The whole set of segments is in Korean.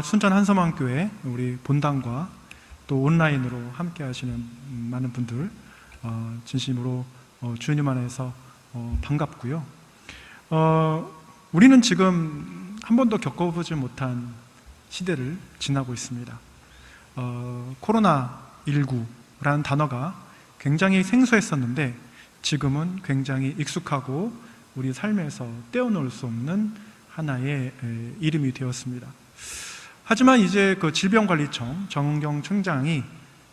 순천 한섬왕교회 우리 본당과 또 온라인으로 함께 하시는 많은 분들 진심으로 주님 안에서 반갑고요. 우리는 지금 한 번도 겪어보지 못한 시대를 지나고 있습니다. 코로나19라는 단어가 굉장히 생소했었는데 지금은 굉장히 익숙하고 우리 삶에서 떼어놓을 수 없는 하나의 이름이 되었습니다. 하지만 이제 그 질병관리청 정은경 청장이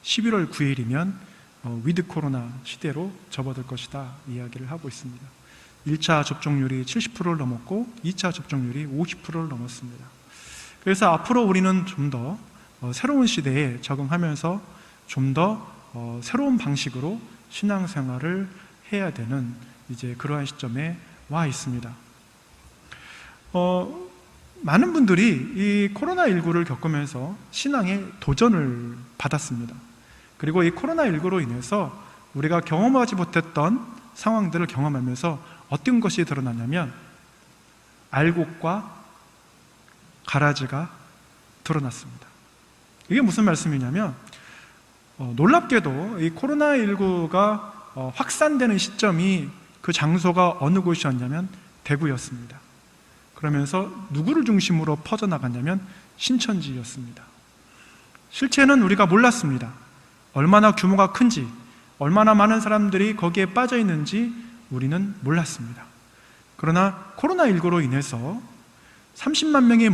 11월 9일이면 위드 코로나 시대로 접어들 것이다 이야기를 하고 있습니다. 1차 접종률이 70%를 넘었고 2차 접종률이 50%를 넘었습니다. 그래서 앞으로 우리는 좀 더 새로운 시대에 적응하면서 좀 더 새로운 방식으로 신앙생활을 해야 되는 이제 그러한 시점에 와 있습니다. 많은 분들이 이 코로나19를 겪으면서 신앙의 도전을 받았습니다. 그리고 이 코로나19로 인해서 우리가 경험하지 못했던 상황들을 경험하면서 어떤 것이 드러났냐면 알곡과 가라지가 드러났습니다. 이게 무슨 말씀이냐면 놀랍게도 이 코로나19가 확산되는 시점이 그 장소가 어느 곳이었냐면 대구였습니다. 그러면서 누구를 중심으로 퍼져나갔냐면 신천지였습니다. 실체는 우리가 몰랐습니다. 얼마나 규모가 큰지, 얼마나 많은 사람들이 거기에 빠져 있는지 우리는 몰랐습니다. 그러나 코로나19로 인해서 30만 명이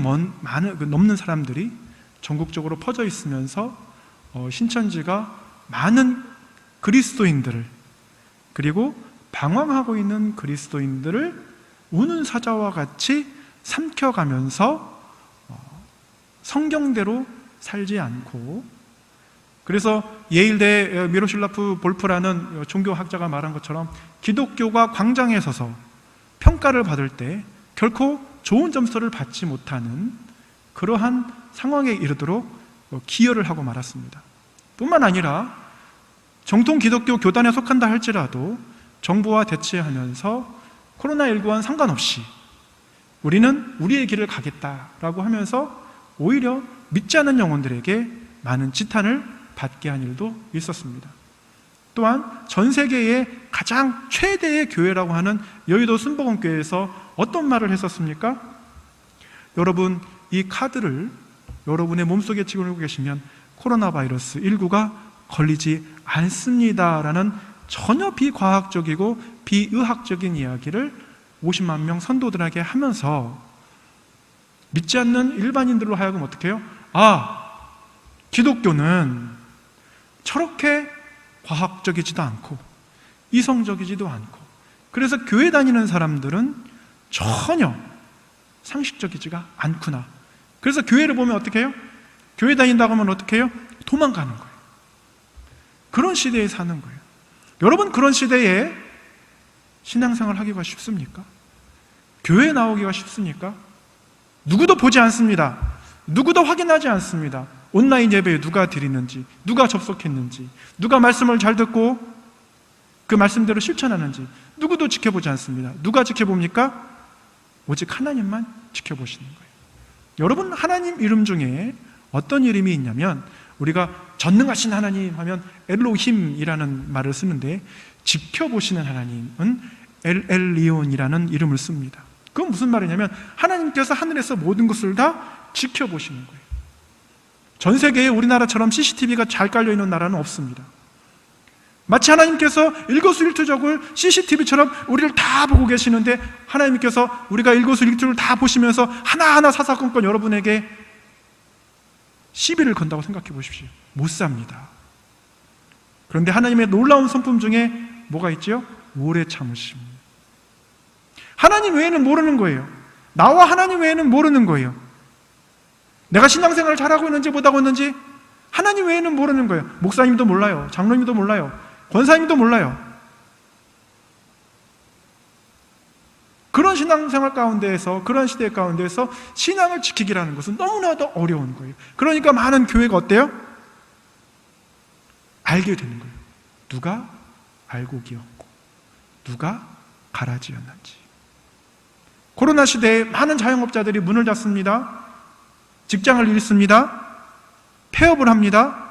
넘는 사람들이 전국적으로 퍼져 있으면서 신천지가 많은 그리스도인들을, 그리고 방황하고 있는 그리스도인들을 우는 사자와 같이 삼켜가면서 성경대로 살지 않고, 그래서 예일대 미로슬라프 볼프라는 종교학자가 말한 것처럼 기독교가 광장에 서서 평가를 받을 때 결코 좋은 점수를 받지 못하는 그러한 상황에 이르도록 기여를 하고 말았습니다. 뿐만 아니라 정통 기독교 교단에 속한다 할지라도 정부와 대치하면서 코로나19와는 상관없이 우리는 우리의 길을 가겠다라고 하면서 오히려 믿지 않는 영혼들에게 많은 지탄을 받게 한 일도 있었습니다. 또한 전 세계의 가장 최대의 교회라고 하는 여의도 순복음교회에서 어떤 말을 했었습니까? 여러분, 이 카드를 여러분의 몸속에 집어넣고 계시면 코로나 바이러스 19가 걸리지 않습니다라는 전혀 비과학적이고 비의학적인 이야기를 50만 명 선도들에게 하면서 믿지 않는 일반인들로 하여금 어떻게 해요? 기독교는 저렇게 과학적이지도 않고 이성적이지도 않고, 그래서 교회 다니는 사람들은 전혀 상식적이지가 않구나. 그래서 교회를 보면 어떻게 해요? 교회 다닌다고 하면 어떻게 해요? 도망가는 거예요. 그런 시대에 사는 거예요. 여러분, 그런 시대에 신앙생활 하기가 쉽습니까? 교회에 나오기가 쉽습니까? 누구도 보지 않습니다. 누구도 확인하지 않습니다. 온라인 예배에 누가 드리는지, 누가 접속했는지, 누가 말씀을 잘 듣고 그 말씀대로 실천하는지 누구도 지켜보지 않습니다. 누가 지켜봅니까? 오직 하나님만 지켜보시는 거예요. 여러분, 하나님 이름 중에 어떤 이름이 있냐면, 우리가 전능하신 하나님 하면 엘로힘이라는 말을 쓰는데, 지켜보시는 하나님은 엘리온이라는 이름을 씁니다. 그건 무슨 말이냐면 하나님께서 하늘에서 모든 것을 다 지켜보시는 거예요. 전 세계에 우리나라처럼 CCTV가 잘 깔려있는 나라는 없습니다. 마치 하나님께서 일거수일투족을 CCTV처럼 우리를 다 보고 계시는데, 하나님께서 우리가 일거수일투를 다 보시면서 하나하나 사사건건 여러분에게 시비를 건다고 생각해 보십시오. 못 삽니다. 그런데 하나님의 놀라운 성품 중에 뭐가 있죠? 오래 참으심. 하나님 외에는 모르는 거예요. 나와 하나님 외에는 모르는 거예요. 내가 신앙생활을 잘하고 있는지 못하고 있는지 하나님 외에는 모르는 거예요. 목사님도 몰라요. 장로님도 몰라요. 권사님도 몰라요. 그런 신앙생활 가운데에서, 그런 시대 가운데에서 신앙을 지키기라는 것은 너무나도 어려운 거예요. 그러니까 많은 교회가 어때요? 알게 되는 거예요. 누가 알곡이었고 누가 가라지였는지. 코로나 시대에 많은 자영업자들이 문을 닫습니다. 직장을 잃습니다. 폐업을 합니다.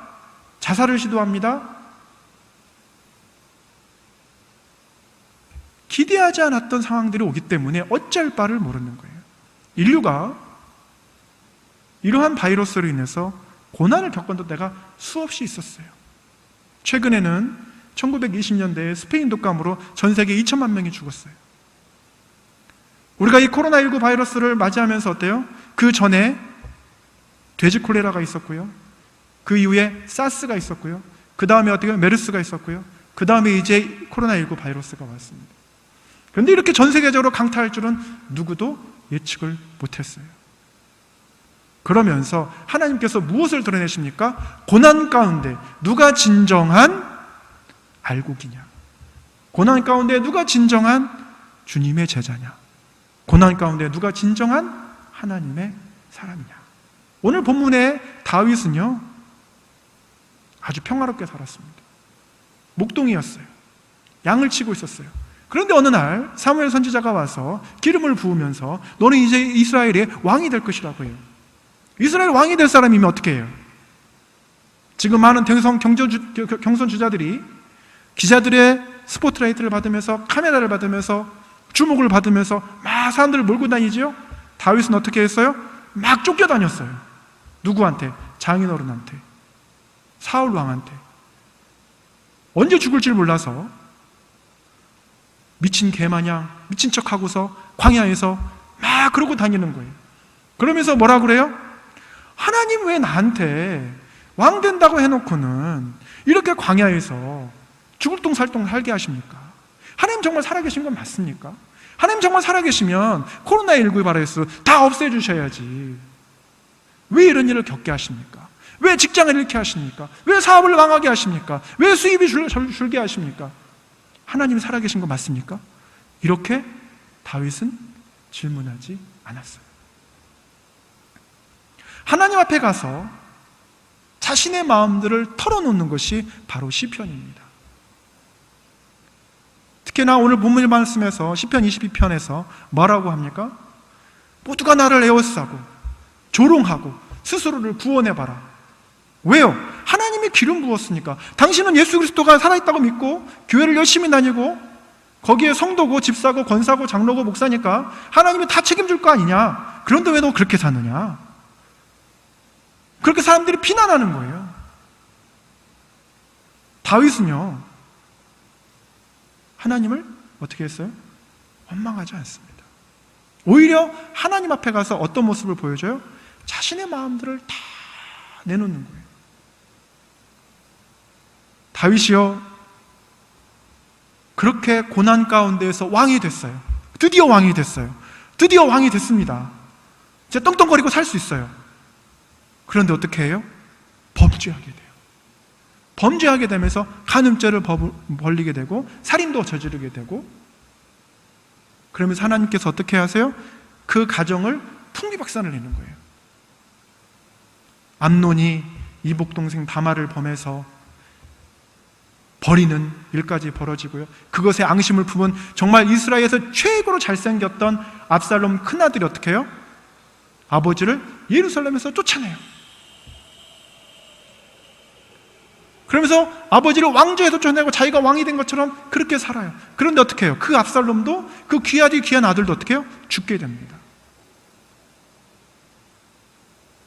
자살을 시도합니다. 기대하지 않았던 상황들이 오기 때문에 어쩔 바를 모르는 거예요. 인류가 이러한 바이러스로 인해서 고난을 겪었던 때가 수없이 있었어요. 최근에는 1920년대에 스페인 독감으로 전 세계 2천만 명이 죽었어요. 우리가 이 코로나19 바이러스를 맞이하면서 어때요? 그 전에 돼지 콜레라가 있었고요. 그 이후에 사스가 있었고요. 그 다음에 어떻게 메르스가 있었고요. 그 다음에 이제 코로나19 바이러스가 왔습니다. 그런데 이렇게 전 세계적으로 강타할 줄은 누구도 예측을 못했어요. 그러면서 하나님께서 무엇을 드러내십니까? 고난 가운데 누가 진정한 알곡이냐? 고난 가운데 누가 진정한 주님의 제자냐? 고난 가운데 누가 진정한 하나님의 사람이냐? 오늘 본문의 다윗은요, 아주 평화롭게 살았습니다. 목동이었어요. 양을 치고 있었어요. 그런데 어느 날 사무엘 선지자가 와서 기름을 부으면서 너는 이제 이스라엘의 왕이 될 것이라고 해요. 이스라엘 왕이 될 사람이면 어떻게 해요? 지금 많은 경선 주자들이 기자들의 스포트라이트를 받으면서 카메라를 받으면서 주목을 받으면서 막 사람들을 몰고 다니지요? 다윗은 어떻게 했어요? 막 쫓겨다녔어요. 누구한테? 장인어른한테, 사울 왕한테. 언제 죽을지 몰라서 미친 개마냥 미친 척하고서 광야에서 막 그러고 다니는 거예요. 그러면서 뭐라 그래요? 하나님 왜 나한테 왕 된다고 해놓고는 이렇게 광야에서 죽을 똥살똥 살게 하십니까? 하나님 정말 살아계신 건 맞습니까? 하나님 정말 살아계시면 코로나19 바이러스 다 없애주셔야지. 왜 이런 일을 겪게 하십니까? 왜 직장을 잃게 하십니까? 왜 사업을 망하게 하십니까? 왜 수입이 줄게 하십니까? 하나님 살아계신 거 맞습니까? 이렇게 다윗은 질문하지 않았어요. 하나님 앞에 가서 자신의 마음들을 털어놓는 것이 바로 시편입니다. 특히나 오늘 본문 말씀에서 시편 22편에서 뭐라고 합니까? 모두가 나를 에워싸고 조롱하고 스스로를 구원해봐라. 왜요? 하나님이 기름 부었으니까. 당신은 예수 그리스도가 살아있다고 믿고 교회를 열심히 다니고 거기에 성도고 집사고 권사고 장로고 목사니까 하나님이 다 책임질 거 아니냐. 그런데 왜 너 그렇게 사느냐? 그렇게 사람들이 비난하는 거예요. 다윗은요, 하나님을 어떻게 했어요? 원망하지 않습니다. 오히려 하나님 앞에 가서 어떤 모습을 보여줘요? 자신의 마음들을 다 내놓는 거예요. 다윗이요, 그렇게 고난 가운데에서 왕이 됐어요. 드디어 왕이 됐어요. 드디어 왕이 됐습니다. 이제 떵떵거리고 살 수 있어요. 그런데 어떻게 해요? 범죄하게 돼요. 범죄하게 되면서 간음죄를 벌리게 되고 살인도 저지르게 되고, 그러면서 하나님께서 어떻게 하세요? 그 가정을 풍비박산을 내는 거예요. 암논이 이복 동생 다말을 범해서 버리는 일까지 벌어지고요. 그것에 앙심을 품은 정말 이스라엘에서 최고로 잘생겼던 압살롬 큰아들이 어떻게 해요? 아버지를 예루살렘에서 쫓아내요. 그러면서 아버지를 왕조에서 쫓아내고 자기가 왕이 된 것처럼 그렇게 살아요. 그런데 어떻게 해요? 그 압살롬도 그 귀한 아들도 어떻게 해요? 죽게 됩니다.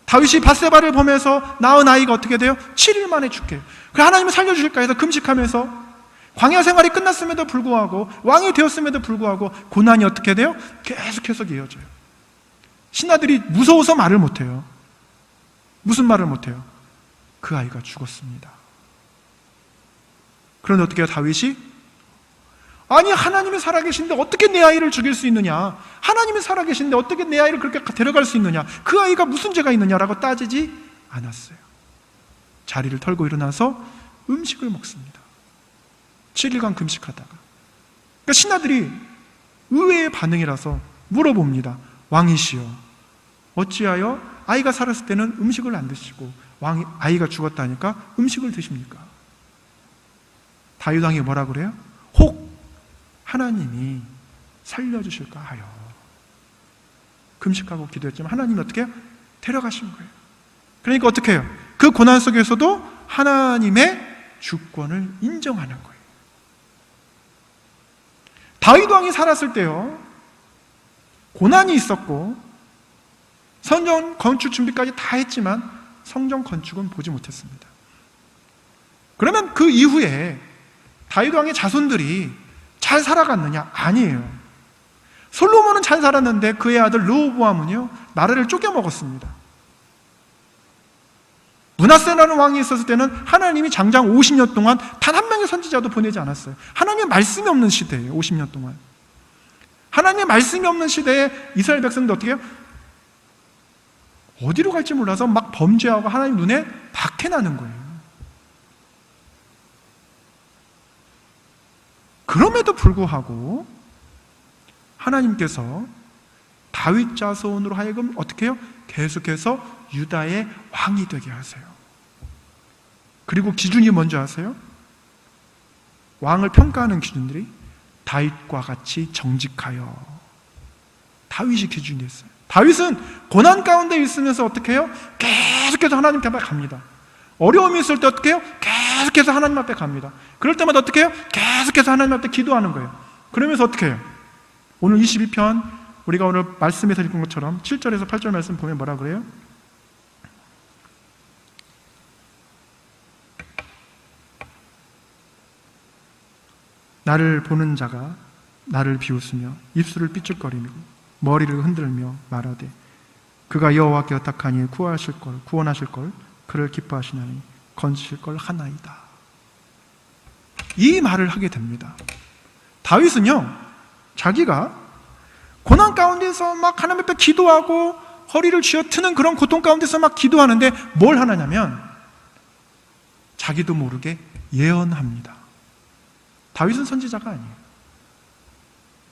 다윗이 밧세바를 보면서 낳은 아이가 어떻게 돼요? 7일 만에 죽게 해요. 그래, 하나님을 살려주실까 해서 금식하면서 광야 생활이 끝났음에도 불구하고 왕이 되었음에도 불구하고 고난이 어떻게 돼요? 계속해서 이어져요. 신하들이 무서워서 말을 못해요. 무슨 말을 못해요? 그 아이가 죽었습니다. 그런데 어떻게 해요? 다윗이? 아니, 하나님이 살아계신데 어떻게 내 아이를 죽일 수 있느냐? 하나님이 살아계신데 어떻게 내 아이를 그렇게 데려갈 수 있느냐? 그 아이가 무슨 죄가 있느냐라고 따지지 않았어요. 자리를 털고 일어나서 음식을 먹습니다. 7일간 금식하다가. 그러니까 신하들이 의외의 반응이라서 물어봅니다. 왕이시여, 어찌하여 아이가 살았을 때는 음식을 안 드시고 아이가 죽었다니까 음식을 드십니까? 다윗 왕이 뭐라 그래요? 혹 하나님이 살려주실까 하여 금식하고 기도했지만 하나님이 어떻게 해요? 데려가신 거예요. 그러니까 어떻게 해요? 그 고난 속에서도 하나님의 주권을 인정하는 거예요. 다윗 왕이 살았을 때요, 고난이 있었고 성전 건축 준비까지 다 했지만 성전 건축은 보지 못했습니다. 그러면 그 이후에 다윗 왕의 자손들이 잘 살아갔느냐? 아니에요. 솔로몬은 잘 살았는데 그의 아들 르호보암은요, 나라를 쪼개먹었습니다. 므낫세라는 왕이 있었을 때는 하나님이 장장 50년 동안 단 한 명의 선지자도 보내지 않았어요. 하나님의 말씀이 없는 시대예요. 50년 동안 하나님의 말씀이 없는 시대에 이스라엘 백성들 어떻게 해요? 어디로 갈지 몰라서 막 범죄하고 하나님 눈에 박해나는 거예요. 그럼에도 불구하고 하나님께서 다윗 자손으로 하여금 어떻게 해요? 계속해서 유다의 왕이 되게 하세요. 그리고 기준이 뭔지 아세요? 왕을 평가하는 기준들이 다윗과 같이 정직하여, 다윗이 기준이 됐어요. 다윗은 고난 가운데 있으면서 어떻게 해요? 계속해서 하나님 앞에 갑니다. 어려움이 있을 때 어떻게 해요? 계속해서 하나님 앞에 갑니다. 그럴 때마다 어떻게 해요? 계속해서 하나님 앞에 기도하는 거예요. 그러면서 어떻게 해요? 오늘 22편 우리가 오늘 말씀에서 읽은 것처럼 7절에서 8절 말씀 보면 뭐라 그래요? 나를 보는 자가 나를 비웃으며 입술을 삐죽거리며 머리를 흔들며 말하되 그가 여호와께 의탁하니 구원하실 걸 그를 기뻐하시나니 건지실 걸 하나이다. 이 말을 하게 됩니다. 다윗은요, 자기가 고난 가운데서 막 하나님 앞에 기도하고 허리를 쥐어트는 그런 고통 가운데서 막 기도하는데 뭘 하느냐면 자기도 모르게 예언합니다. 다윗은 선지자가 아니에요.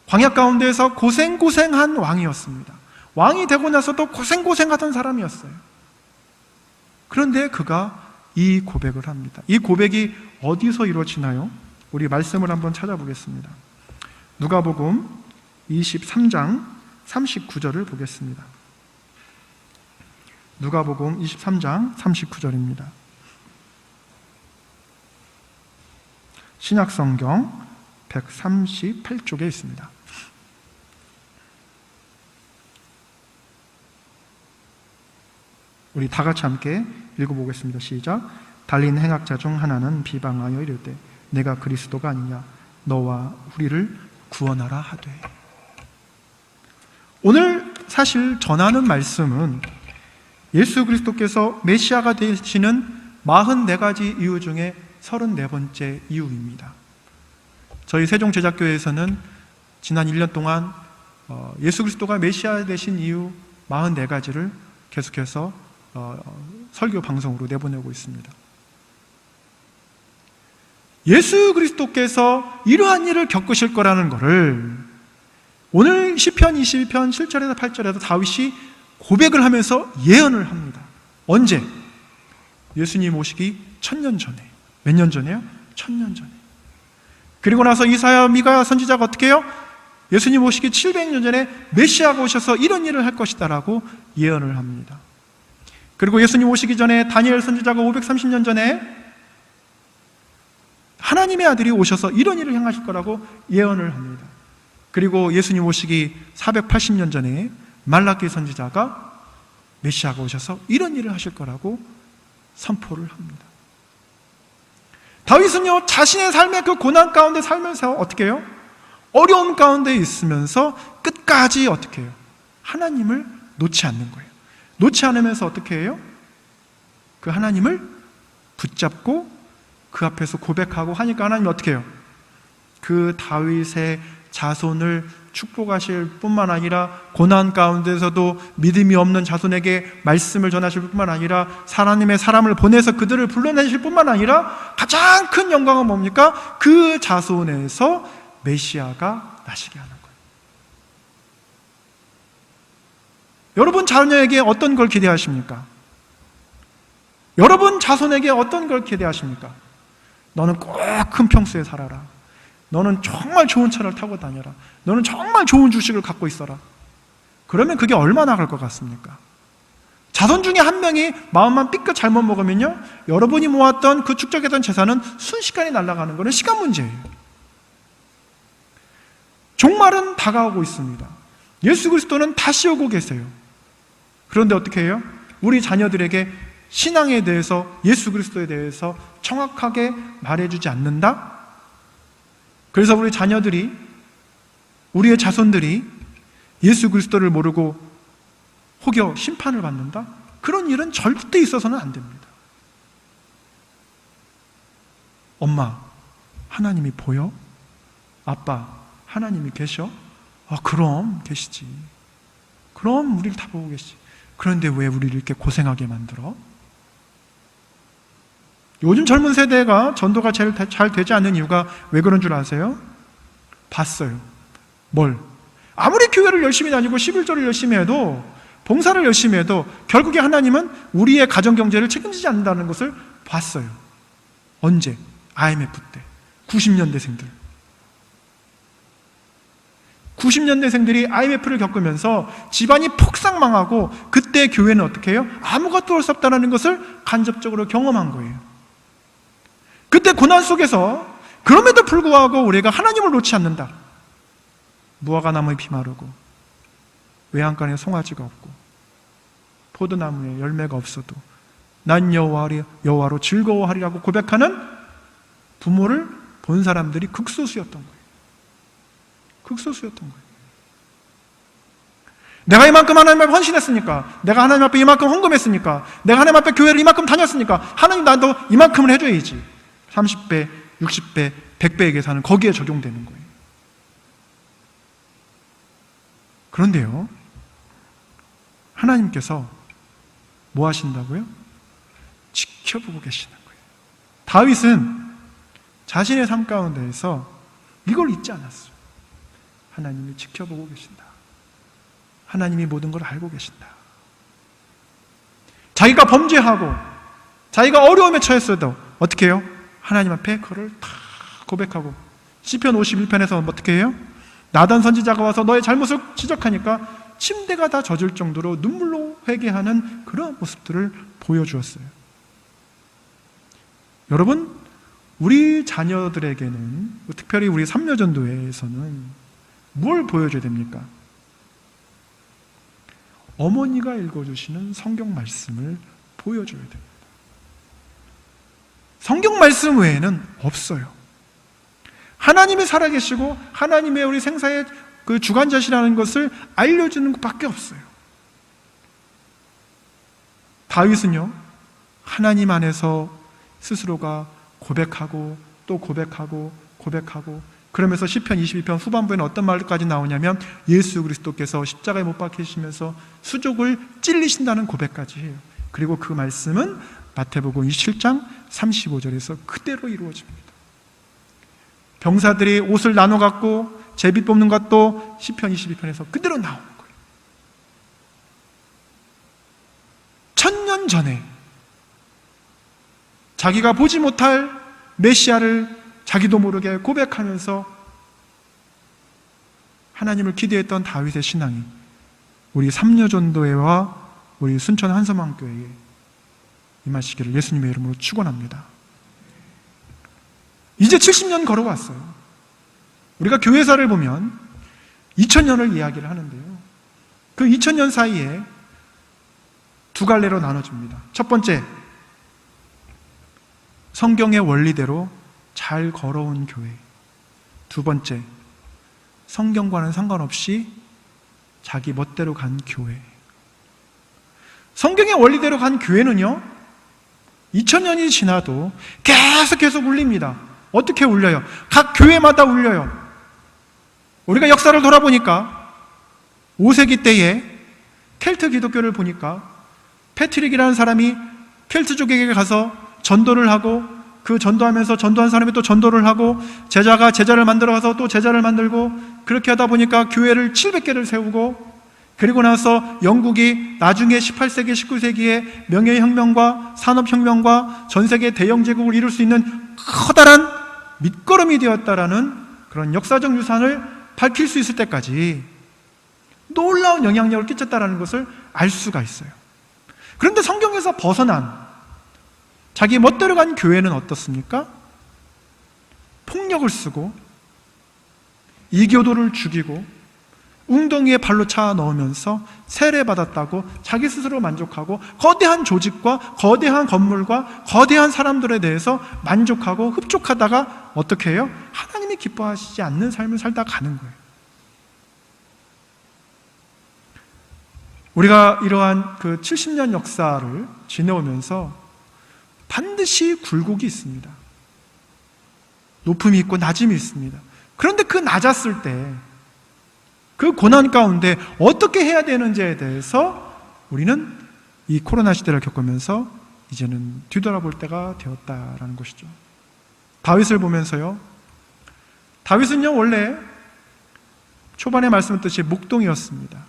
광야 가운데서 고생한 왕이었습니다. 왕이 되고 나서도 고생하던 사람이었어요. 그런데 그가 이 고백을 합니다. 이 고백이 어디서 이루어지나요? 우리 말씀을 한번 찾아보겠습니다. 누가복음 23장 39절을 보겠습니다. 누가복음 23장 39절입니다. 신약성경 138쪽에 있습니다. 우리 다 같이 함께 읽어보겠습니다. 시작. 달린 행악자 중 하나는 비방하여 이르되 내가 그리스도가 아니냐 너와 우리를 구원하라 하되. 오늘 사실 전하는 말씀은 예수 그리스도께서 메시아가 되시는 44가지 이유 중에 34번째 이유입니다. 저희 세종제작교회에서는 지난 1년 동안 예수 그리스도가 메시아 되신 이유 44가지를 계속해서 설교 방송으로 내보내고 있습니다. 예수 그리스도께서 이러한 일을 겪으실 거라는 것을 오늘 시편 22편 7절에서 8절에서 다윗이 고백을 하면서 예언을 합니다. 언제? 예수님 오시기 1000년 전에. 몇 년 전에요? 1000년 전에. 그리고 나서 이사야, 미가 선지자가 어떻게 해요? 예수님 오시기 700년 전에 메시아가 오셔서 이런 일을 할 것이다 라고 예언을 합니다. 그리고 예수님 오시기 전에 다니엘 선지자가 530년 전에 하나님의 아들이 오셔서 이런 일을 행하실 거라고 예언을 합니다. 그리고 예수님 오시기 480년 전에 말라기 선지자가 메시아가 오셔서 이런 일을 하실 거라고 선포를 합니다. 다윗은요, 자신의 삶의 그 고난 가운데 살면서 어떻게 해요? 어려움 가운데 있으면서 끝까지 어떻게 해요? 하나님을 놓지 않는 거예요. 놓지 않으면서 어떻게 해요? 그 하나님을 붙잡고 그 앞에서 고백하고 하니까 하나님이 어떻게 해요? 그 다윗의 자손을 축복하실 뿐만 아니라 고난 가운데서도 믿음이 없는 자손에게 말씀을 전하실 뿐만 아니라 하나님의 사람을 보내서 그들을 불러내실 뿐만 아니라 가장 큰 영광은 뭡니까? 그 자손에서 메시아가 나시게 하는 거예요. 여러분 자녀에게 어떤 걸 기대하십니까? 여러분 자손에게 어떤 걸 기대하십니까? 너는 꼭 큰 평수에 살아라. 너는 정말 좋은 차를 타고 다녀라. 너는 정말 좋은 주식을 갖고 있어라. 그러면 그게 얼마나 갈 것 같습니까? 자손 중에 한 명이 마음만 삐끗 잘못 먹으면요, 여러분이 모았던 그 축적했던 재산은 순식간에 날아가는 거는 시간 문제예요. 종말은 다가오고 있습니다. 예수 그리스도는 다시 오고 계세요. 그런데 어떻게 해요? 우리 자녀들에게 신앙에 대해서, 예수 그리스도에 대해서 정확하게 말해주지 않는다? 그래서 우리 자녀들이, 우리의 자손들이 예수 그리스도를 모르고 혹여 심판을 받는다? 그런 일은 절대 있어서는 안 됩니다. 엄마, 하나님이 보여? 아빠, 하나님이 계셔? 그럼 계시지. 그럼 우리를 다 보고 계시지. 그런데 왜 우리를 이렇게 고생하게 만들어? 요즘 젊은 세대가 전도가 제일 잘 되지 않는 이유가 왜 그런 줄 아세요? 봤어요. 뭘? 아무리 교회를 열심히 다니고 11조를 열심히 해도, 봉사를 열심히 해도 결국에 하나님은 우리의 가정경제를 책임지지 않는다는 것을 봤어요. 언제? IMF 때 90년대생들 90년대생들이 IMF를 겪으면서 집안이 폭삭 망하고, 그때 교회는 어떻게 해요? 아무것도 할 수 없다는 것을 간접적으로 경험한 거예요. 그때 고난 속에서 그럼에도 불구하고 우리가 하나님을 놓지 않는다. 무화과나무에 비 마르고 외양간에 송아지가 없고 포도나무에 열매가 없어도 난 여호와로 즐거워하리라고 고백하는 부모를 본 사람들이 극소수였던 거예요. 극소수였던 거예요. 내가 이만큼 하나님 앞에 헌신했으니까, 내가 하나님 앞에 이만큼 헌금했으니까, 내가 하나님 앞에 교회를 이만큼 다녔으니까 하나님 나도 이만큼을 해줘야지. 30배, 60배, 100배의 계산은 거기에 적용되는 거예요. 그런데요, 하나님께서 뭐 하신다고요? 지켜보고 계시는 거예요. 다윗은 자신의 삶 가운데에서 이걸 잊지 않았어요. 하나님이 지켜보고 계신다. 하나님이 모든 걸 알고 계신다. 자기가 범죄하고 자기가 어려움에 처했어도 어떻게 해요? 하나님 앞에 그걸 다 고백하고, 시편 51편에서 어떻게 해요? 나단 선지자가 와서 너의 잘못을 지적하니까 침대가 다 젖을 정도로 눈물로 회개하는 그런 모습들을 보여주었어요. 여러분, 우리 자녀들에게는, 특별히 우리 삼녀전도회에서는 뭘 보여줘야 됩니까? 어머니가 읽어주시는 성경 말씀을 보여줘야 됩니다. 성경 말씀 외에는 없어요. 하나님이 살아계시고 하나님의 우리 생사의 그 주관자시라는 것을 알려주는 것밖에 없어요. 다윗은요, 하나님 안에서 스스로가 고백하고 또 고백하고 그러면서 시편 22편 후반부에는 어떤 말까지 나오냐면 예수 그리스도께서 십자가에 못 박히시면서 수족을 찔리신다는 고백까지 해요. 그리고 그 말씀은 마태복음 27장 35절에서 그대로 이루어집니다. 병사들이 옷을 나눠 갖고 제비 뽑는 것도 시편 22편에서 그대로 나오는 거예요. 1000년 전에 자기가 보지 못할 메시아를 자기도 모르게 고백하면서 하나님을 기대했던 다윗의 신앙이 우리 삼녀전도회와 우리 순천 한섬왕교회에 임하시기를 예수님의 이름으로 축원합니다. 이제 70년 걸어왔어요. 우리가 교회사를 보면 2000년을 이야기를 하는데요, 그 2000년 사이에 두 갈래로 나눠집니다. 첫 번째, 성경의 원리대로 잘 걸어온 교회. 두 번째, 성경과는 상관없이 자기 멋대로 간 교회. 성경의 원리대로 간 교회는요, 2000년이 지나도 계속 울립니다. 어떻게 울려요? 각 교회마다 울려요. 우리가 역사를 돌아보니까 5세기 때에 켈트 기독교를 보니까 패트릭이라는 사람이 켈트족에게 가서 전도를 하고, 그 전도하면서 전도한 사람이 또 전도를 하고, 제자가 제자를 만들어 가서 또 제자를 만들고, 그렇게 하다 보니까 교회를 700개를 세우고, 그리고 나서 영국이 나중에 18세기, 19세기에 명예혁명과 산업혁명과 전세계 대영제국을 이룰 수 있는 커다란 밑거름이 되었다라는 그런 역사적 유산을 밝힐 수 있을 때까지 놀라운 영향력을 끼쳤다라는 것을 알 수가 있어요. 그런데 성경에서 벗어난 자기 멋대로 간 교회는 어떻습니까? 폭력을 쓰고 이교도를 죽이고 웅덩이에 발로 차 넣으면서 세례받았다고 자기 스스로 만족하고 거대한 조직과 거대한 건물과 거대한 사람들에 대해서 만족하고 흡족하다가 어떻게 해요? 하나님이 기뻐하시지 않는 삶을 살다 가는 거예요. 우리가 이러한 그 70년 역사를 지내오면서 반드시 굴곡이 있습니다. 높음이 있고 낮음이 있습니다. 그런데 그 낮았을 때 그 고난 가운데 어떻게 해야 되는지에 대해서 우리는 이 코로나 시대를 겪으면서 이제는 뒤돌아볼 때가 되었다라는 것이죠. 다윗을 보면서요, 다윗은요 원래 초반에 말씀드렸듯이 목동이었습니다.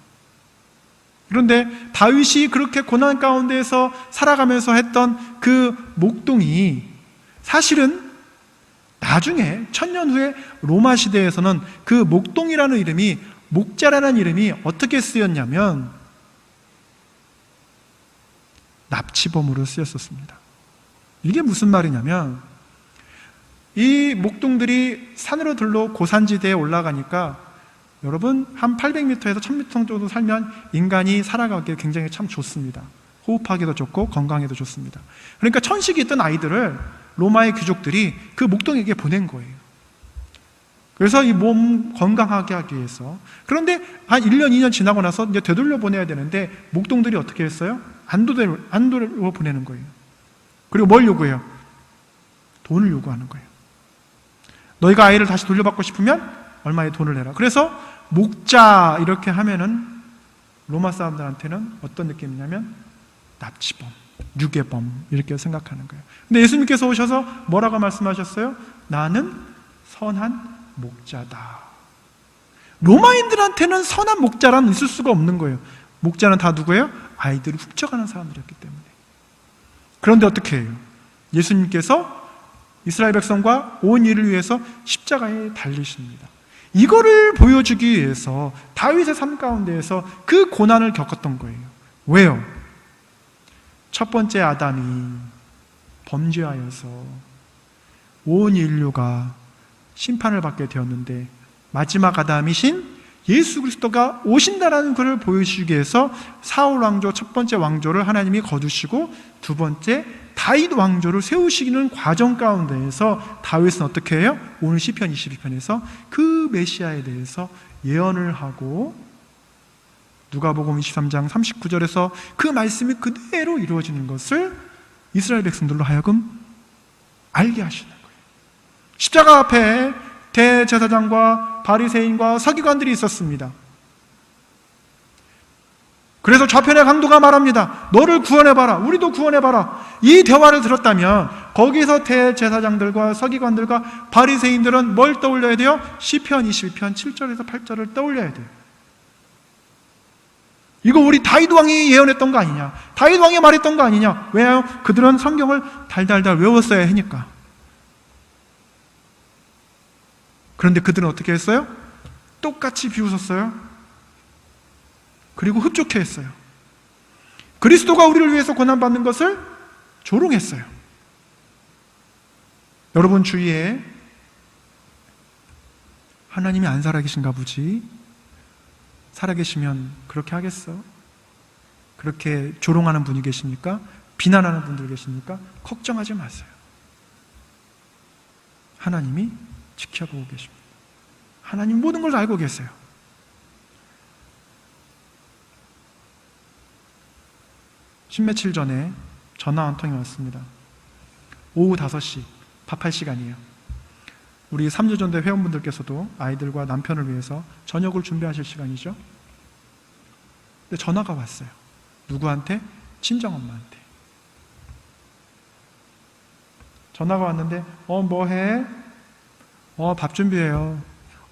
그런데 다윗이 그렇게 고난 가운데에서 살아가면서 했던 그 목동이 사실은 나중에 천년 후에 로마 시대에서는 그 목동이라는 이름이, 목자라는 이름이 어떻게 쓰였냐면 납치범으로 쓰였었습니다. 이게 무슨 말이냐면 이 목동들이 산으로 들러 고산지대에 올라가니까 여러분 한 800m에서 1000m 정도 살면 인간이 살아가기에 굉장히 참 좋습니다. 호흡하기도 좋고 건강에도 좋습니다. 그러니까 천식이 있던 아이들을 로마의 귀족들이 그 목동에게 보낸 거예요. 그래서 이 몸 건강하게 하기 위해서. 그런데 한 1년, 2년 지나고 나서 이제 되돌려 보내야 되는데 목동들이 어떻게 했어요? 안 돌려 보내는 거예요. 그리고 뭘 요구해요? 돈을 요구하는 거예요. 너희가 아이를 다시 돌려받고 싶으면 얼마의 돈을 내라. 그래서 목자 이렇게 하면은 로마 사람들한테는 어떤 느낌이냐면 납치범, 유괴범 이렇게 생각하는 거예요. 근데 예수님께서 오셔서 뭐라고 말씀하셨어요? 나는 선한 목자다. 로마인들한테는 선한 목자라는 있을 수가 없는 거예요. 목자는 다 누구예요? 아이들을 훔쳐가는 사람들이었기 때문에. 그런데 어떻게 해요? 예수님께서 이스라엘 백성과 온 일을 위해서 십자가에 달리십니다. 이거를 보여주기 위해서 다윗의 삶 가운데에서 그 고난을 겪었던 거예요. 왜요? 첫 번째 아담이 범죄하여서 온 인류가 심판을 받게 되었는데 마지막 아담이신 예수 그리스도가 오신다라는 것을 보여주기 위해서 사울 왕조 첫 번째 왕조를 하나님이 거두시고 두 번째 다윗 왕조를 세우시는 과정 가운데에서 다윗은 어떻게 해요? 오늘 시편 22편에서 그 메시아에 대해서 예언을 하고 누가복음 23장 39절에서 그 말씀이 그대로 이루어지는 것을 이스라엘 백성들로 하여금 알게 하시는 거예요. 십자가 앞에 대제사장과 바리새인과 서기관들이 있었습니다. 그래서 좌편의 강도가 말합니다. 너를 구원해봐라. 우리도 구원해봐라. 이 대화를 들었다면 거기서 대제사장들과 서기관들과 바리새인들은 뭘 떠올려야 돼요? 시편 22편 7절에서 8절을 떠올려야 돼요. 이거 우리 다윗 왕이 예언했던 거 아니냐? 다윗 왕이 말했던 거 아니냐? 왜요? 그들은 성경을 달달달 외웠어야 하니까. 그런데 그들은 어떻게 했어요? 똑같이 비웃었어요. 그리고 흡족해 했어요. 그리스도가 우리를 위해서 고난받는 것을 조롱했어요. 여러분 주위에 하나님이 안 살아계신가 보지? 살아계시면 그렇게 하겠어? 그렇게 조롱하는 분이 계십니까? 비난하는 분들 계십니까? 걱정하지 마세요. 하나님이 지켜보고 계십니다. 하나님 모든 걸 알고 계세요. 십며칠 전에 전화 한 통이 왔습니다. 오후 5시 밥할 시간이에요. 우리 3주전대 회원분들께서도 아이들과 남편을 위해서 저녁을 준비하실 시간이죠. 근데 전화가 왔어요. 누구한테? 친정엄마한테. 전화가 왔는데 뭐해? 밥 준비해요.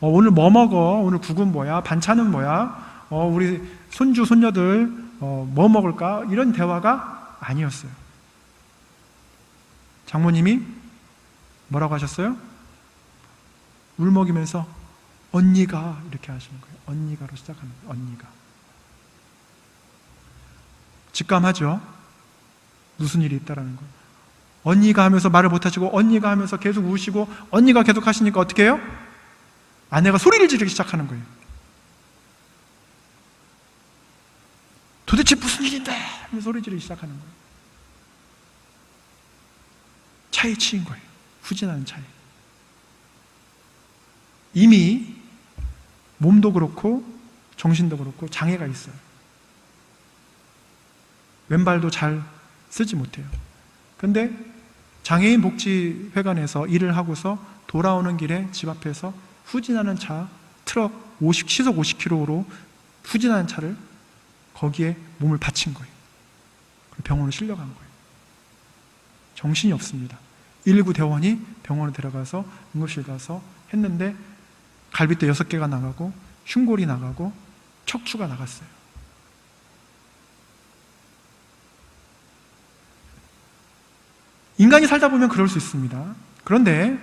오늘 뭐 먹어? 오늘 국은 뭐야? 반찬은 뭐야? 우리 손주, 손녀들 뭐 먹을까? 이런 대화가 아니었어요. 장모님이 뭐라고 하셨어요? 울먹이면서 언니가 이렇게 하시는 거예요. 언니가로 시작하는 거예요. 언니가. 직감하죠? 무슨 일이 있다라는 거예요. 언니가 하면서 말을 못하시고 언니가 하면서 계속 우시고 언니가 계속 하시니까 어떻게 해요? 아내가 소리를 지르기 시작하는 거예요. 도대체 무슨 일인데? 하면서 소리 지르기 시작하는 거예요. 차에 치인 거예요. 후진하는 차에. 이미 몸도 그렇고 정신도 그렇고 장애가 있어요. 왼발도 잘 쓰지 못해요. 근데 장애인 복지회관에서 일을 하고서 돌아오는 길에 집 앞에서 후진하는 차, 트럭 시속 50km로 후진하는 차를 거기에 몸을 바친 거예요. 병원으로 실려간 거예요. 정신이 없습니다. 119 대원이 병원에 데려가서 응급실 가서 했는데 갈비뼈 6개가 나가고 흉골이 나가고 척추가 나갔어요. 인간이 살다 보면 그럴 수 있습니다. 그런데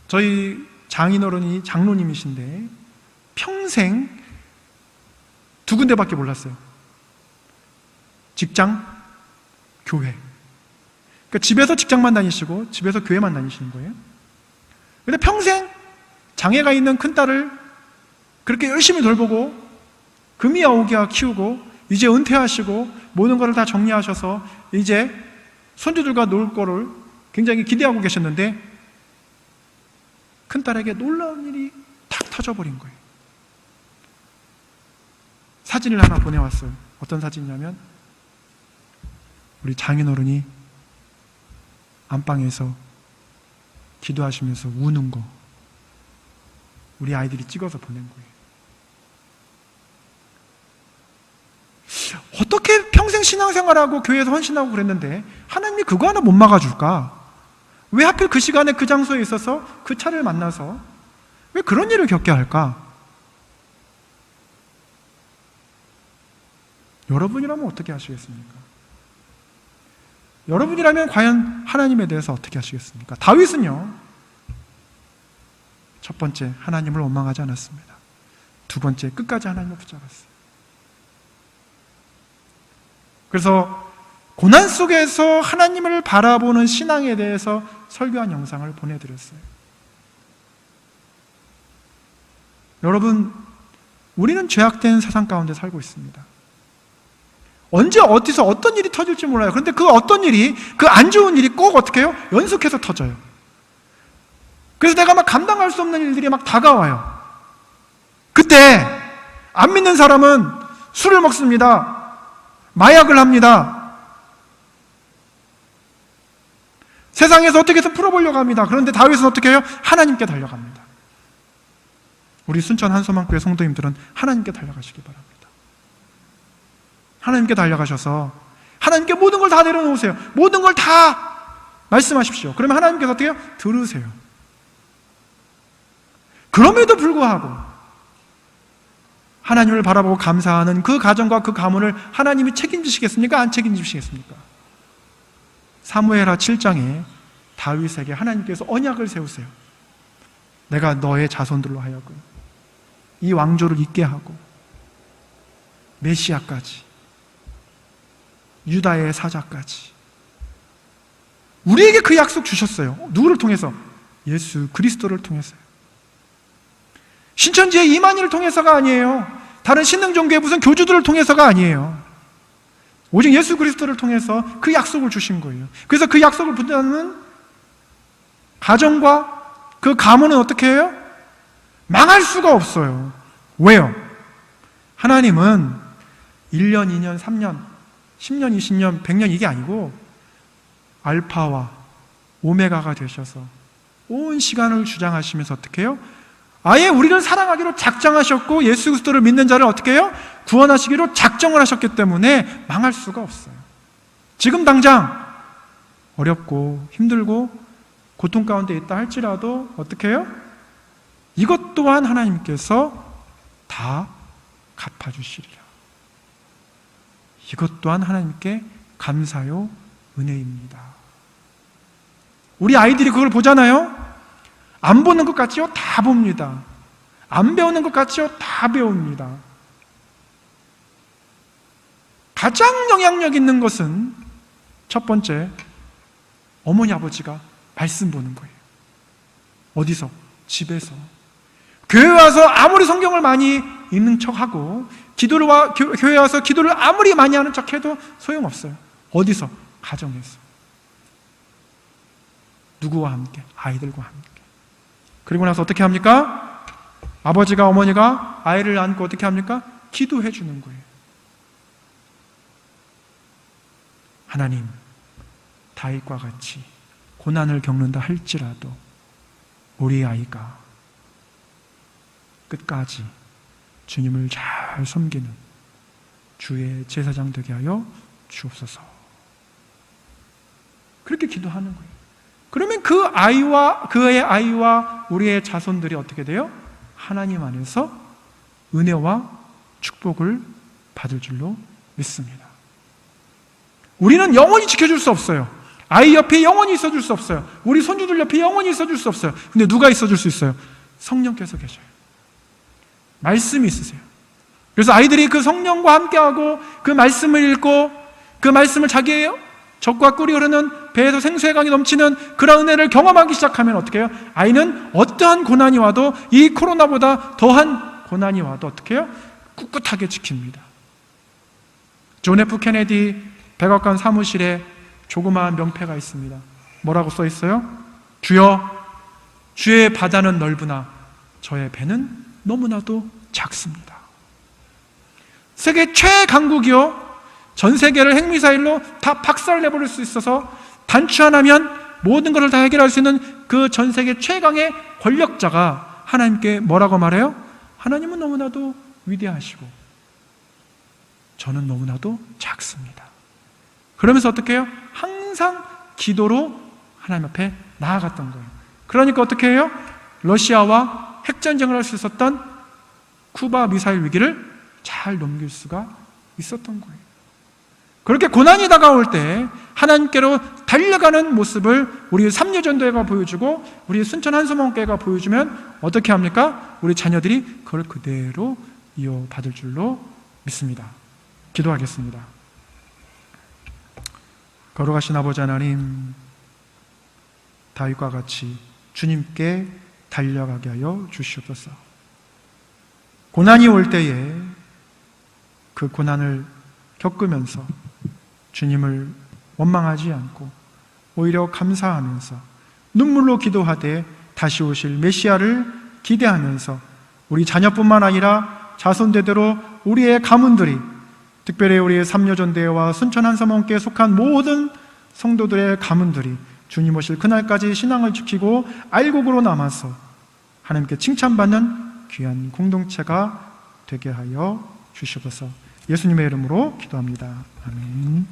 저희 장인어른이 장로님이신데 평생 2군데밖에 몰랐어요. 직장, 교회. 그러니까 집에서 직장만 다니시고 집에서 교회만 다니시는 거예요. 그런데 평생 장애가 있는 큰딸을 그렇게 열심히 돌보고 금이야 오기야 키우고 이제 은퇴하시고 모든 것을 다 정리하셔서 이제 손주들과 놀 거를 굉장히 기대하고 계셨는데 큰딸에게 놀라운 일이 탁 터져버린 거예요. 사진을 하나 보내왔어요. 어떤 사진이냐면 우리 장인어른이 안방에서 기도하시면서 우는 거 우리 아이들이 찍어서 보낸 거예요. 어떻게 평생 신앙생활하고 교회에서 헌신하고 그랬는데 하나님이 그거 하나 못 막아줄까? 왜 하필 그 시간에 그 장소에 있어서 그 차를 만나서 왜 그런 일을 겪게 할까? 여러분이라면 어떻게 하시겠습니까? 여러분이라면 과연 하나님에 대해서 어떻게 하시겠습니까? 다윗은요, 첫 번째 하나님을 원망하지 않았습니다. 두 번째 끝까지 하나님을 붙잡았어요. 그래서 고난 속에서 하나님을 바라보는 신앙에 대해서 설교한 영상을 보내드렸어요. 여러분, 우리는 죄악된 세상 가운데 살고 있습니다. 언제 어디서 어떤 일이 터질지 몰라요. 그런데 그 어떤 일이, 그 안 좋은 일이 꼭 어떻게 해요? 연속해서 터져요. 그래서 내가 막 감당할 수 없는 일들이 막 다가와요. 그때 안 믿는 사람은 술을 먹습니다. 마약을 합니다. 세상에서 어떻게 해서 풀어보려고 합니다. 그런데 다윗은 어떻게 해요? 하나님께 달려갑니다. 우리 순천 한소망교회 성도님들은 하나님께 달려가시기 바랍니다. 하나님께 달려가셔서 하나님께 모든 걸 다 내려놓으세요. 모든 걸 다 말씀하십시오. 그러면 하나님께서 어떻게 해요? 들으세요. 그럼에도 불구하고 하나님을 바라보고 감사하는 그 가정과 그 가문을 하나님이 책임지시겠습니까? 안 책임지시겠습니까? 사무엘하 7장에 다윗에게 하나님께서 언약을 세우세요. 내가 너의 자손들로 하여금 이 왕조를 잇게 하고 메시아까지 유다의 사자까지 우리에게 그 약속 주셨어요. 누구를 통해서? 예수 그리스도를 통해서요. 신천지의 이만희를 통해서가 아니에요. 다른 신흥종교의 무슨 교주들을 통해서가 아니에요. 오직 예수 그리스도를 통해서 그 약속을 주신 거예요. 그래서 그 약속을 붙잡는 가정과 그 가문은 어떻게 해요? 망할 수가 없어요. 왜요? 하나님은 1년, 2년, 3년, 10년, 20년, 100년 이게 아니고 알파와 오메가가 되셔서 온 시간을 주장하시면서 어떻게 해요? 아예 우리를 사랑하기로 작정하셨고 예수 그리스도를 믿는 자를 어떻게 해요? 구원하시기로 작정을 하셨기 때문에 망할 수가 없어요. 지금 당장 어렵고 힘들고 고통 가운데 있다 할지라도 어떻게 해요? 이것 또한 하나님께서 다 갚아주시리라. 이것 또한 하나님께 감사요 은혜입니다. 우리 아이들이 그걸 보잖아요. 안 보는 것 같지요? 다 봅니다. 안 배우는 것 같지요? 다 배웁니다. 가장 영향력 있는 것은 첫 번째, 어머니 아버지가 말씀 보는 거예요. 어디서? 집에서. 교회 와서 아무리 성경을 많이 읽는 척하고 교회 와서 기도를 아무리 많이 하는 척해도 소용없어요. 어디서? 가정에서. 누구와 함께? 아이들과 함께. 그리고 나서 어떻게 합니까? 아버지가 어머니가 아이를 안고 어떻게 합니까? 기도해 주는 거예요. 하나님, 다윗과 같이 고난을 겪는다 할지라도 우리 아이가 끝까지 주님을 잘 섬기는 주의 제사장 되게 하여 주옵소서. 그렇게 기도하는 거예요. 그러면 그의 아이와 우리의 자손들이 어떻게 돼요? 하나님 안에서 은혜와 축복을 받을 줄로 믿습니다. 우리는 영원히 지켜줄 수 없어요. 아이 옆에 영원히 있어줄 수 없어요. 우리 손주들 옆에 영원히 있어줄 수 없어요. 근데 누가 있어줄 수 있어요? 성령께서 계셔요. 말씀이 있으세요. 그래서 아이들이 그 성령과 함께하고 그 말씀을 읽고 그 말씀을 자기의 젖과 꿀이 흐르는 배에서 생수의 강이 넘치는 그런 은혜를 경험하기 시작하면 어떻게 해요? 아이는 어떠한 고난이 와도 이 코로나보다 더한 고난이 와도 어떻게 해요? 꿋꿋하게 지킵니다. 존 F 케네디 백악관 사무실에 조그마한 명패가 있습니다. 뭐라고 써 있어요? 주여, 주의 바다는 넓으나 저의 배는 너무나도 작습니다. 세계 최강국이요, 전 세계를 핵미사일로 다 박살내버릴 수 있어서 단추 하나면 모든 것을 다 해결할 수 있는 그 전 세계 최강의 권력자가 하나님께 뭐라고 말해요? 하나님은 너무나도 위대하시고 저는 너무나도 작습니다. 그러면서 어떻게 해요? 항상 기도로 하나님 앞에 나아갔던 거예요. 그러니까 어떻게 해요? 러시아와 핵전쟁을 할 수 있었던 쿠바 미사일 위기를 잘 넘길 수가 있었던 거예요. 그렇게 고난이 다가올 때 하나님께로 달려가는 모습을 우리 삼류전도회가 보여주고 우리 순천 한소망교회가 보여주면 어떻게 합니까? 우리 자녀들이 그걸 그대로 이어받을 줄로 믿습니다. 기도하겠습니다. 걸어가신 아버지 하나님, 다윗과 같이 주님께 달려가게 하여 주시옵소서. 고난이 올 때에 그 고난을 겪으면서 주님을 원망하지 않고 오히려 감사하면서 눈물로 기도하되 다시 오실 메시아를 기대하면서 우리 자녀뿐만 아니라 자손대대로 우리의 가문들이, 특별히 우리의 삼려전대회와 순천 한서원교회에 속한 모든 성도들의 가문들이 주님 오실 그날까지 신앙을 지키고 알곡으로 남아서 하나님께 칭찬받는 귀한 공동체가 되게 하여 주시옵소서. 예수님의 이름으로 기도합니다. 아멘.